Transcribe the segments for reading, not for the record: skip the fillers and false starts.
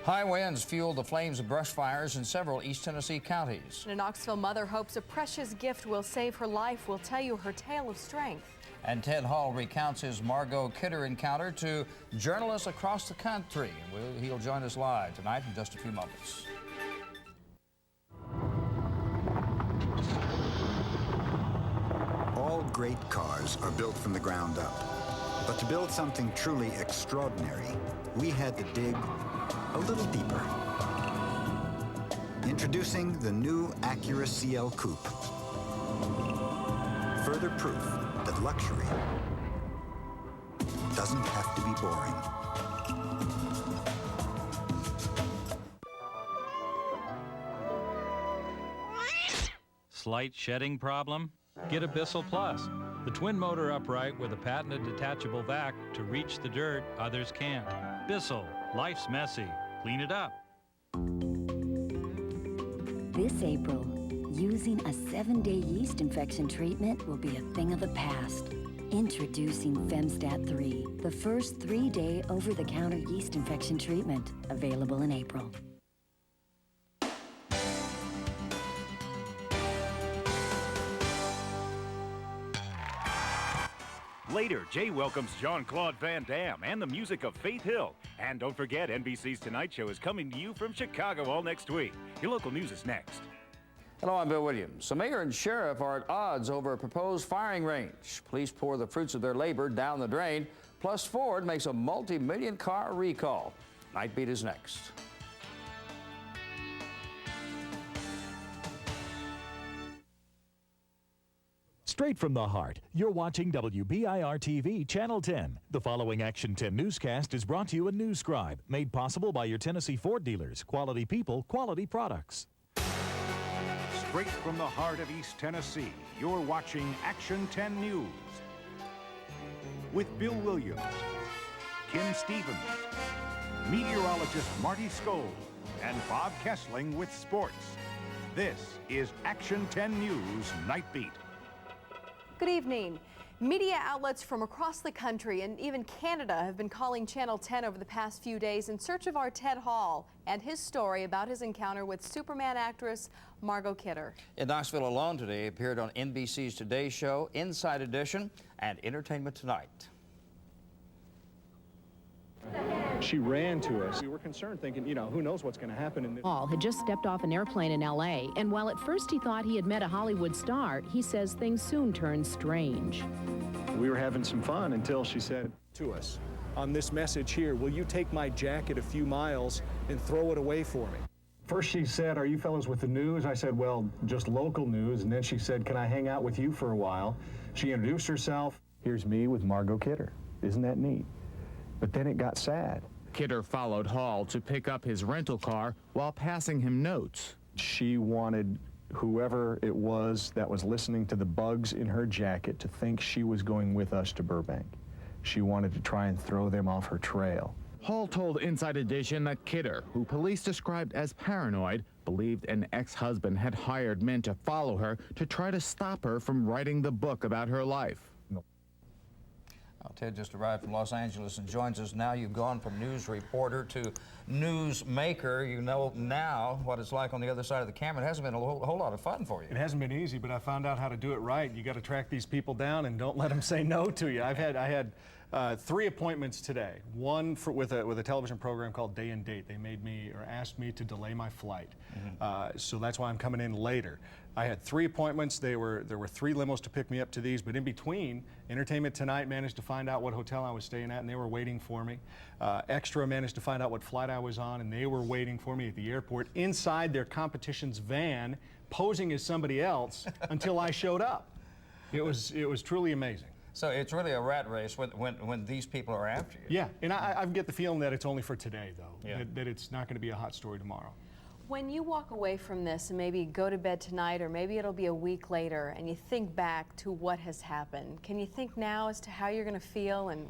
High winds fueled the flames of brush fires in several East Tennessee counties. A Knoxville mother hopes a precious gift will save her life. We'll tell you her tale of strength. And Ted Hall recounts his Margo Kidder encounter to journalists across the country. He'll join us live tonight in just a few moments. All great cars are built from the ground up. But to build something truly extraordinary, we had to dig a little deeper. Introducing the new Acura CL Coupe. Further proof that luxury doesn't have to be boring. Slight shedding problem? Get a Bissell Plus, the twin motor upright with a patented detachable vac to reach the dirt others can't. Bissell, life's messy. Clean it up. This April, using a 7-day yeast infection treatment will be a thing of the past. Introducing Femstat 3, the first 3-day over-the-counter yeast infection treatment, available in April. Later, Jay welcomes Jean-Claude Van Damme and the music of Faith Hill. And don't forget, NBC's Tonight Show is coming to you from Chicago all next week. Your local news is next. Hello, I'm Bill Williams. So mayor and sheriff are at odds over a proposed firing range. Police pour the fruits of their labor down the drain. Plus Ford makes a multi-million car recall. NightBeat is next. Straight from the heart, you're watching WBIR-TV Channel 10. The following Action 10 newscast is brought to you in NewsScribe, made possible by your Tennessee Ford dealers. Quality people, quality products. Straight from the heart of East Tennessee, you're watching Action 10 News. With Bill Williams, Kim Stevens, meteorologist Marti Skold, and Bob Kesling with sports. This is Action 10 News NightBeat. Good evening. Media outlets from across the country and even Canada have been calling Channel 10 over the past few days in search of our Ted Hall and his story about his encounter with Superman actress Margo Kidder. In Knoxville alone today, appeared on NBC's Today Show, Inside Edition, and Entertainment Tonight. She ran to us. We were concerned, thinking, you know, who knows what's going to happen in this. Hall had just stepped off an airplane in L.A., and while at first he thought he had met a Hollywood star, he says things soon turned strange. We were having some fun until she said to us, on this message here, will you take my jacket a few miles and throw it away for me? First she said, are you fellows with the news? I said, well, just local news. And then she said, can I hang out with you for a while? She introduced herself. Here's me with Margo Kidder. Isn't that neat? But then it got sad. Kidder followed Hall to pick up his rental car while passing him notes. She wanted whoever it was that was listening to the bugs in her jacket to think she was going with us to Burbank. She wanted to try and throw them off her trail. Hall told Inside Edition that Kidder, who police described as paranoid, believed an ex-husband had hired men to follow her to try to stop her from writing the book about her life. Ted just arrived from Los Angeles and joins us now. You've gone from news reporter to news maker. You know now what it's like on the other side of the camera. It hasn't been a whole lot of fun for you. It hasn't been easy, but I found out how to do it right. You got to track these people down and don't let them say no to you. I had 3 appointments today. One with a television program called Day and Date. They made me or asked me to delay my flight, so that's why I'm coming in later. I had 3 appointments. There were 3 limos to pick me up to these, but in between, Entertainment Tonight managed to find out what hotel I was staying at, and they were waiting for me. Extra managed to find out what flight I was on, and they were waiting for me at the airport inside their competition's van, posing as somebody else until I showed up. It was truly amazing. So it's really a rat race when these people are after you. Yeah, and I get the feeling that it's only for today, though, yeah. that it's not going to be a hot story tomorrow. When you walk away from this and maybe go to bed tonight, or maybe it'll be a week later, and you think back to what has happened, can you think now as to how you're going to feel and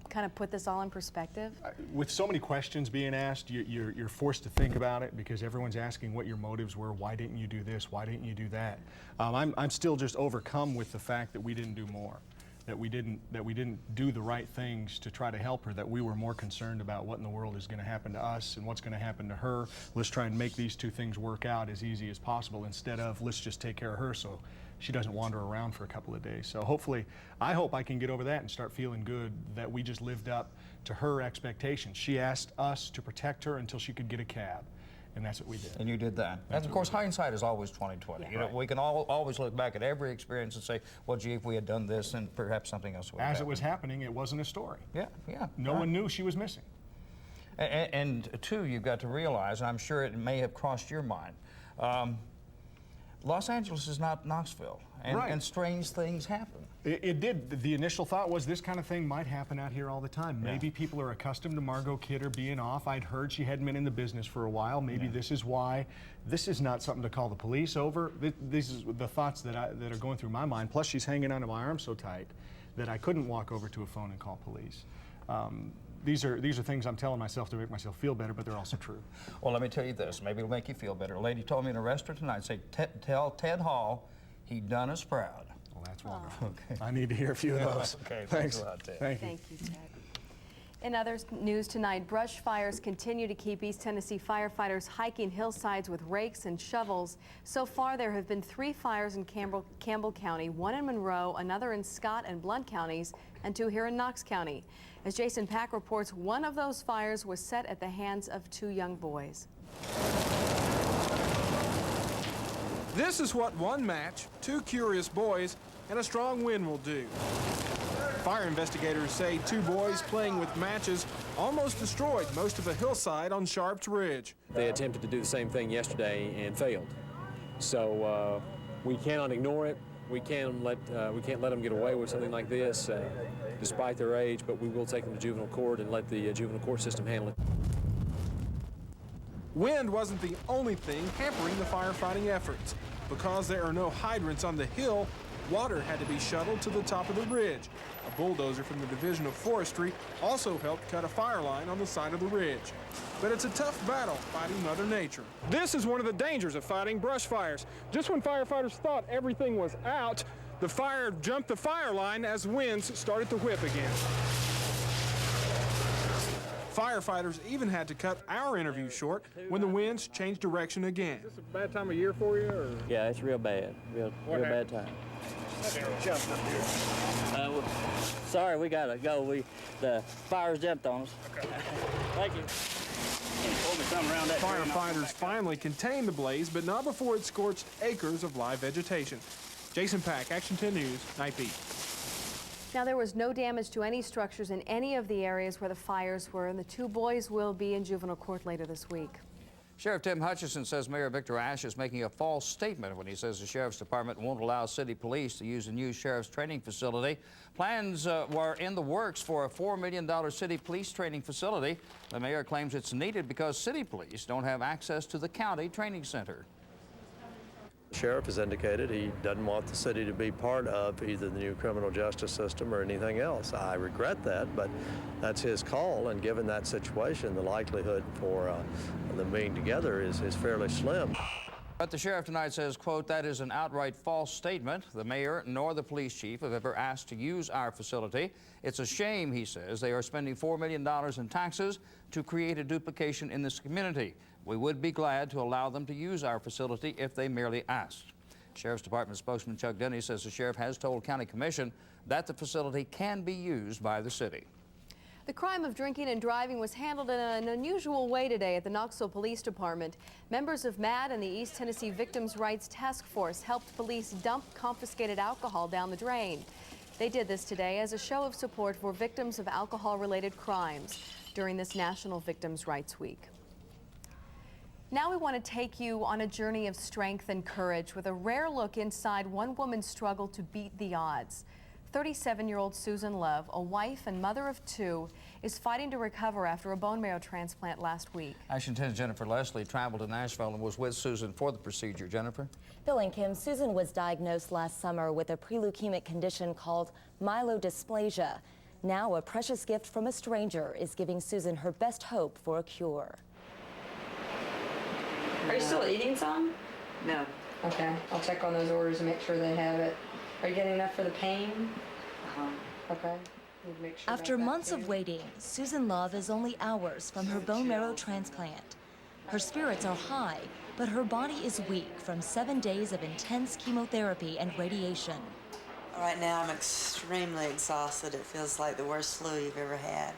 kind of put this all in perspective? With so many questions being asked, you're forced to think about it because everyone's asking what your motives were. Why didn't you do this? Why didn't you do that? I'm still just overcome with the fact that we didn't do more. that we didn't do the right things to try to help her, that we were more concerned about what in the world is going to happen to us and what's going to happen to her. Let's try and make these two things work out as easy as possible instead of let's just take care of her so she doesn't wander around for a couple of days. So hopefully, I hope I can get over that and start feeling good that we just lived up to her expectations. She asked us to protect her until she could get a cab. And that's what we did. And you did that. And of course, hindsight is always 20/20. You know, we can always look back at every experience and say, well, gee, if we had done this, then perhaps something else would have happened. As it was happening, it wasn't a story. Yeah, yeah. No one knew she was missing. And two, you've got to realize, and I'm sure it may have crossed your mind, Los Angeles is not Knoxville, and strange things happen. It did. The initial thought was this kind of thing might happen out here all the time. Maybe people are accustomed to Margo Kidder being off. I'd heard she hadn't been in the business for a while. Maybe this is why. This is not something to call the police over. These is the thoughts that are going through my mind. Plus, she's hanging onto my arm so tight that I couldn't walk over to a phone and call police. These are things I'm telling myself to make myself feel better, but they're also true. Well, let me tell you this. Maybe it'll make you feel better. A lady told me in a restaurant tonight, say, tell Ted Hall he done us proud. Well, that's wonderful. Okay. I need to hear a few of those. Okay, thanks a lot, Ted. Thank you, Ted. In other news tonight, brush fires continue to keep East Tennessee firefighters hiking hillsides with rakes and shovels. So far, there have been 3 fires in Campbell County, 1 in Monroe, another in Scott and Blount counties, and 2 here in Knox County. As Jason Pack reports, one of those fires was set at the hands of 2 young boys. This is what one match, 2 curious boys, and a strong wind will do. Fire investigators say 2 boys playing with matches almost destroyed most of a hillside on Sharps Ridge. They attempted to do the same thing yesterday and failed. So we cannot ignore it. We can't let them get away with something like this, despite their age. But we will take them to juvenile court and let the juvenile court system handle it. Wind wasn't the only thing hampering the firefighting efforts. Because there are no hydrants on the hill, water had to be shuttled to the top of the ridge. A bulldozer from the Division of Forestry also helped cut a fire line on the side of the ridge. But it's a tough battle fighting Mother Nature. This is one of the dangers of fighting brush fires. Just when firefighters thought everything was out, the fire jumped the fire line as winds started to whip again. Firefighters even had to cut our interview short when the winds changed direction again. Is this a bad time of year for you? Or? Yeah, it's real bad. Real bad time. Sorry, we gotta go. The fires jumped on us. Okay. Thank you. Firefighters finally contained the blaze, but not before it scorched acres of live vegetation. Jason Pack, Action 10 News, NightBeat. Now, there was no damage to any structures in any of the areas where the fires were, and the 2 boys will be in juvenile court later this week. Sheriff Tim Hutchison says Mayor Victor Ashe is making a false statement when he says the Sheriff's Department won't allow city police to use a new Sheriff's training facility. Plans were in the works for a $4 million city police training facility. The mayor claims it's needed because city police don't have access to the county training center. The sheriff has indicated he doesn't want the city to be part of either the new criminal justice system or anything else. I regret that, but that's his call, and given that situation, the likelihood for them being together is fairly slim. But the sheriff tonight says, quote, that is an outright false statement. The mayor nor the police chief have ever asked to use our facility. It's a shame, he says, they are spending $4 million in taxes to create a duplication in this community. We would be glad to allow them to use our facility if they merely asked. Sheriff's Department spokesman Chuck Denny says the sheriff has told County Commission that the facility can be used by the city. The crime of drinking and driving was handled in an unusual way today at the Knoxville Police Department. Members of MAD and the East Tennessee Victims' Rights Task Force helped police dump confiscated alcohol down the drain. They did this today as a show of support for victims of alcohol-related crimes during this National Victims' Rights Week. Now we want to take you on a journey of strength and courage with a rare look inside one woman's struggle to beat the odds. 37-year-old Susan Love, a wife and mother of 2, is fighting to recover after a bone marrow transplant last week. Action 10's Jennifer Leslie traveled to Nashville and was with Susan for the procedure. Jennifer? Bill and Kim, Susan was diagnosed last summer with a pre-leukemic condition called myelodysplasia. Now a precious gift from a stranger is giving Susan her best hope for a cure. Are you still eating some? No. Okay, I'll check on those orders and make sure they have it. Are you getting enough for the pain? Okay. Make sure After months of waiting, Susan Love is only hours from her bone marrow transplant. Her spirits are high, but her body is weak from 7 days of intense chemotherapy and radiation. Right now, I'm extremely exhausted. It feels like the worst flu you've ever had.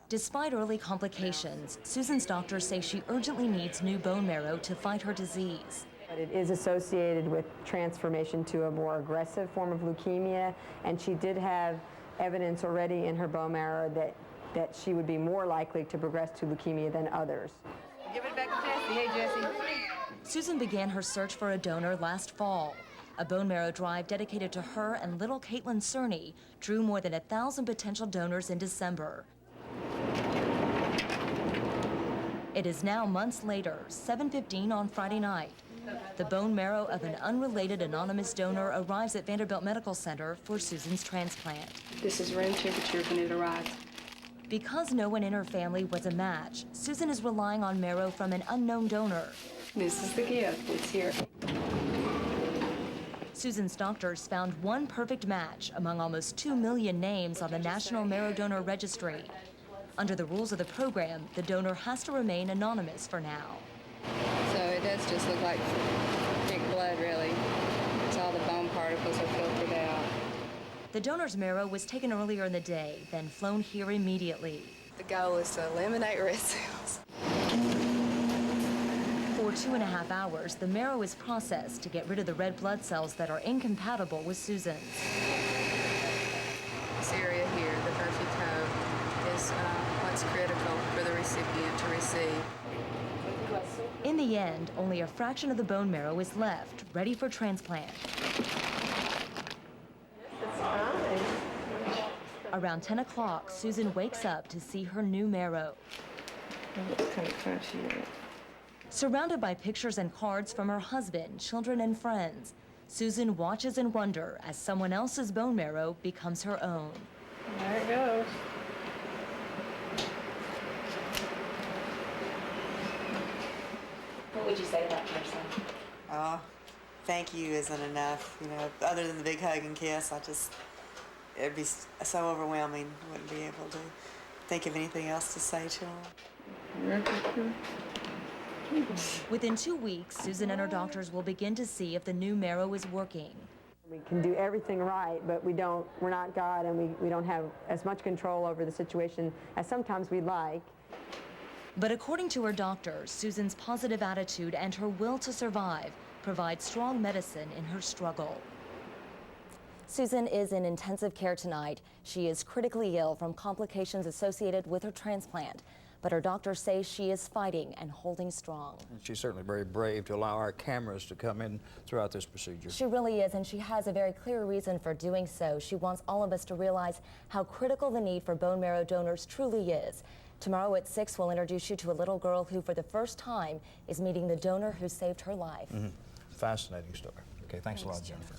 Despite early complications, Susan's doctors say she urgently needs new bone marrow to fight her disease. But it is associated with transformation to a more aggressive form of leukemia, and she did have evidence already in her bone marrow that she would be more likely to progress to leukemia than others. Give it back to Jessie. Hey, Jessie. Susan began her search for a donor last fall. A bone marrow drive dedicated to her and little Caitlin Cerny drew more than 1,000 potential donors in December. It is now months later, 7:15 on Friday night. The bone marrow of an unrelated anonymous donor arrives at Vanderbilt Medical Center for Susan's transplant. This is room temperature when it arrives. Because no one in her family was a match, Susan is relying on marrow from an unknown donor. This is the gift. It's here. Susan's doctors found one perfect match among almost 2 million names on the National Marrow Donor Registry. Under the rules of the program, the donor has to remain anonymous for now. So it does just look like thick blood, really. It's all the bone particles are filtered out. The donor's marrow was taken earlier in the day, then flown here immediately. The goal is to eliminate red cells. For 2.5 hours, the marrow is processed to get rid of the red blood cells that are incompatible with Susan's. This area here, the perfect home, is what's critical for the recipient to receive. In the end, only a fraction of the bone marrow is left, ready for transplant. Around 10 o'clock, Susan wakes up to see her new marrow. It's kind of crunchy. Surrounded by pictures and cards from her husband, children, and friends, Susan watches in wonder as someone else's bone marrow becomes her own. There it goes. What would you say to that person? Oh, thank you isn't enough. You know, other than the big hug and kiss, it'd be so overwhelming. I wouldn't be able to think of anything else to say to them. Within 2 weeks, Susan and her doctors will begin to see if the new marrow is working. We can do everything right, but we're not God, and we don't have as much control over the situation as sometimes we'd like. But according to her doctors, Susan's positive attitude and her will to survive provide strong medicine in her struggle. Susan is in intensive care tonight. She is critically ill from complications associated with her transplant. But her doctors say she is fighting and holding strong. She's certainly very brave to allow our cameras to come in throughout this procedure. She really is, and she has a very clear reason for doing so. She wants all of us to realize how critical the need for bone marrow donors truly is. Tomorrow at 6, we'll introduce you to a little girl who, for the first time, is meeting the donor who saved her life. Fascinating story. Okay, thanks a lot, Jennifer.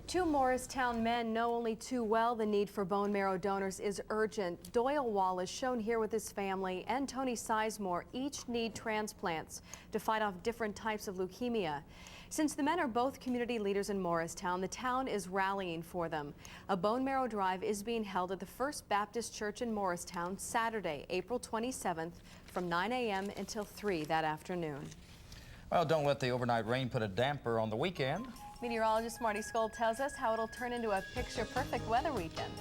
Two Morristown men know only too well the need for bone marrow donors is urgent. Doyle Wallace, shown here with his family, and Tony Sizemore each need transplants to fight off different types of leukemia. Since the men are both community leaders in Morristown, the town is rallying for them. A bone marrow drive is being held at the First Baptist Church in Morristown Saturday, April 27th from 9 a.m. until 3 that afternoon. Well, don't let the overnight rain put a damper on the weekend. Meteorologist Marti Skold tells us how it'll turn into a picture-perfect weather weekend.